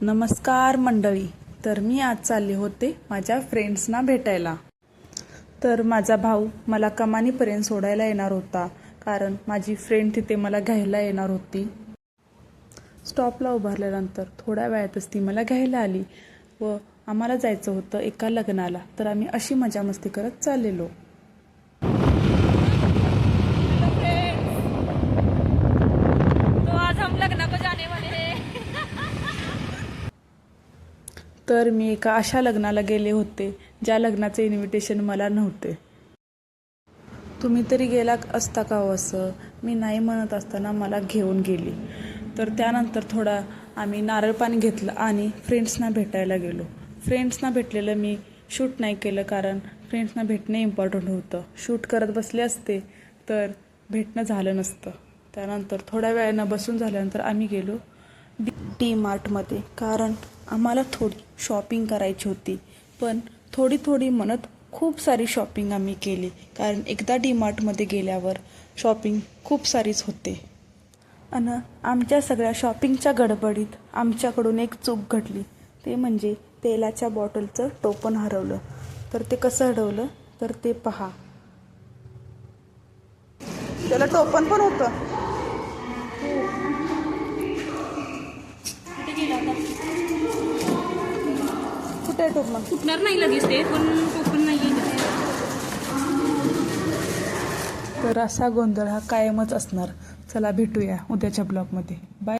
नमस्कार मंडळी. तर मी आज चालले होते माझ्या फ्रेंड्सना भेटायला. तर माझा भाऊ मला कमानीपर्यंत सोडायला येणार होता, कारण माझी फ्रेंड तिथे मला घ्यायला येणार होती. स्टॉपला उभारल्यानंतर थोड्या वेळातच ती मला घ्यायला आली व आम्हाला जायचं होतं एका लग्नाला. तर आम्ही अशी मजा मस्ती करत चाललेलो. तर मी एका अशा लग्नाला गेले होते ज्या लग्नाचे इन्व्हिटेशन मला नव्हते. तुम्ही तरी गेला असता का हो असं? मी नाही म्हणत असताना मला घेऊन गेली. तर त्यानंतर थोडा आम्ही नारळ पाणी घेतलं आणि फ्रेंड्सना भेटायला गेलो. फ्रेंड्सना भेटलेलं मी शूट नाही केलं, कारण फ्रेंड्सना भेटणे इम्पॉर्टंट होतं. शूट करत बसले असते तर भेटणं झालं नसतं. त्यानंतर थोड्या वेळानं बसून झाल्यानंतर आम्ही गेलो डी मार्टमध्ये, कारण आम्हाला थोडी शॉपिंग करायची होती. पण थोडी म्हणत खूप सारी शॉपिंग आम्ही केली, कारण एकदा डी मार्टमध्ये गेल्यावर शॉपिंग खूप सारीच होते. आणि आमच्या सगळ्या शॉपिंगच्या गडबडीत आमच्याकडून एक चूक घडली, ते म्हणजे तेलाच्या बॉटलचं टोपण हरवलं. तर ते कसं हरवलं तर ते पहा. त्याला टोपण पण होतं. कुठे आहे टोपण? फुटणार नाही लगेच ते, पण टोपण नाही. तर असा गोंधळ हा कायमच असणार. चला भेटूया उद्याच्या ब्लॉगमध्ये. बाय.